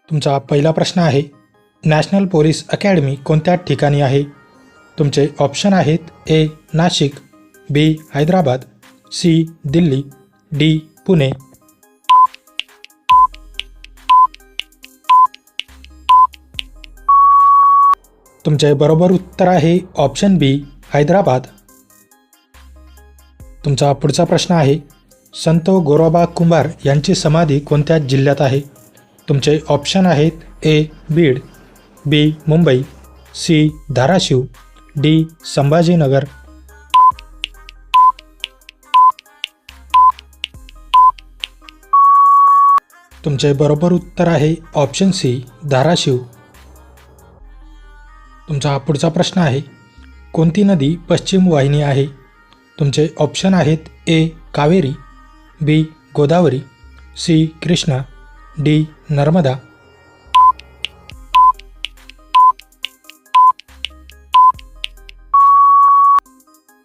तुमचा पहिला प्रश्न आहे, नॅशनल पोलीस अकॅडमी कोणत्या ठिकाणी आहे? तुमचे ऑप्शन आहेत ए नाशिक, बी हैदराबाद, सी दिल्ली, डी पुणे. तुमचे बरोबर उत्तर आहे ऑप्शन बी हैदराबाद. तुमचा पुढचा प्रश्न आहे, संत गोरोबा कुंभार यांची समाधी कोणत्या जिल्ह्यात आहे? तुमचे ऑप्शन आहेत ए बीड, बी मुंबई, सी धाराशिव, डी संभाजीनगर. तुमचे बरोबर उत्तर आहे ऑप्शन सी धाराशिव. तुमचा पुढचा प्रश्न आहे, कोणती नदी पश्चिम वाहिनी आहे? तुमचे ऑप्शन आहेत ए कावेरी, बी गोदावरी, सी कृष्णा, डी नर्मदा.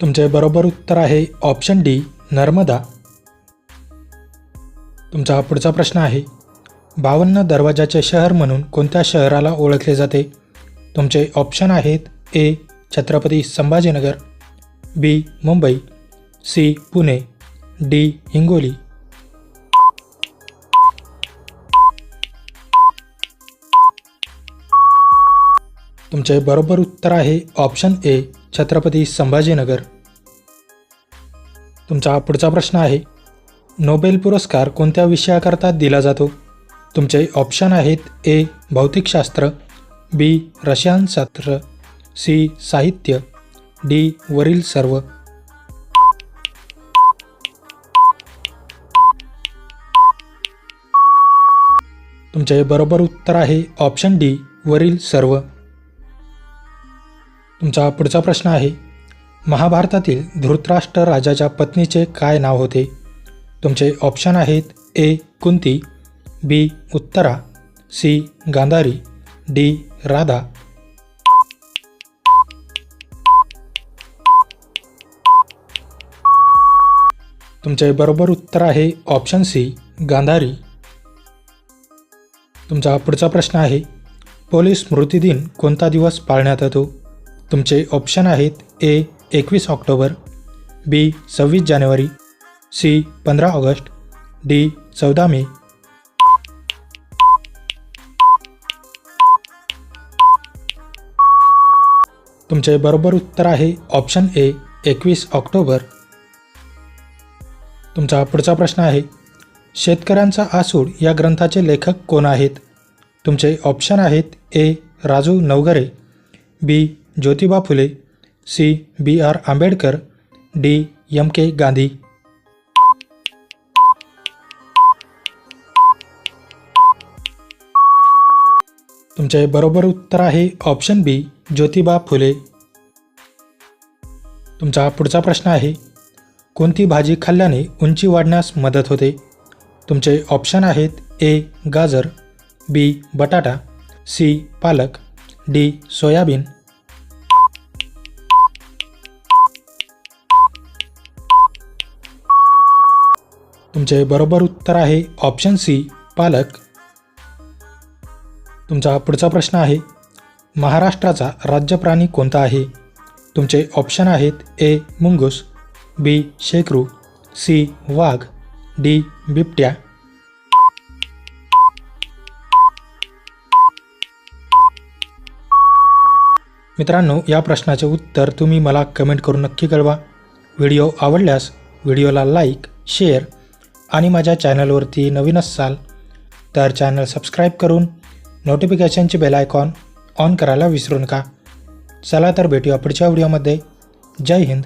तुमचे बरोबर उत्तर आहे ऑप्शन डी नर्मदा. तुमचा पुढचा प्रश्न आहे, 52 दरवाजाचे शहर म्हणून कोणत्या शहराला ओळखले जाते? तुमचे ऑप्शन आहेत ए छत्रपती संभाजीनगर, बी मुंबई, सी पुणे, डी हिंगोली. तुमचे बरोबर उत्तर आहे ऑप्शन ए छत्रपती संभाजीनगर. तुमचा पुढचा प्रश्न आहे, नोबेल पुरस्कार कोणत्या विषयाकरता दिला जातो? तुमचे ऑप्शन आहेत ए भौतिकशास्त्र, बी रसायनशास्त्र, सी साहित्य, डी वरील सर्व. तुमचे बरोबर उत्तर आहे ऑप्शन डी वरील सर्व. तुमचा पुढचा प्रश्न आहे, महाभारतातील धृतराष्ट्र राजाच्या पत्नीचे काय नाव होते? तुमचे ऑप्शन आहेत ए कुंती, बी उत्तरा, सी गांधारी, डी राधा. तुमचे बरोबर उत्तर आहे ऑप्शन सी गांधारी. तुमचा पुढचा प्रश्न आहे, पोलीस स्मृती दिन कोणता दिवस पाळण्यात येतो? तुमचे ऑप्शन आहेत ए 21 ऑक्टोबर, बी 26 जानेवारी, सी 15 ऑगस्ट, डी 14 मे. तुमचे बरोबर उत्तर आहे ऑप्शन ए 21 ऑक्टोबर. तुमचा पुढचा प्रश्न आहे, शेतकऱ्यांचा आसूड या ग्रंथाचे लेखक कोण आहेत? तुमचे ऑप्शन आहेत A Raju Navghare, B Jyotiba Phule, C B.R. Ambedkar, D M.K. Gandhi. तुमचे बरोबर उत्तर आहे ऑप्शन बी ज्योतिबा फुले. तुमचा पुढचा प्रश्न आहे, कोणती भाजी खाल्ल्याने उंची वाढण्यास मदत होते? तुमचे ऑप्शन आहेत ए गाजर, बी बटाटा, सी पालक, डी सोयाबीन. तुमचे बरोबर उत्तर आहे ऑप्शन सी पालक. तुमचा पुढचा प्रश्न आहे, महाराष्ट्राचा राज्य प्राणी कोणता आहे? तुमचे ऑप्शन आहेत ए मुंगूस, बी शेकरू, सी वाघ, डी बिबट्या. मित्रांनो, या प्रश्नाचे उत्तर तुम्ही मला कमेंट करून नक्की कळवा. व्हिडिओ आवडल्यास व्हिडिओला लाईक, शेअर आणि माझ्या चॅनलवरती नवीन असाल तर चॅनल सबस्क्राईब करून नोटिफिकेशनची बेल आयकॉन ऑन करायला विसरू नका. चला तर भेटूया पुढच्या व्हिडिओमध्ये. जय हिंद.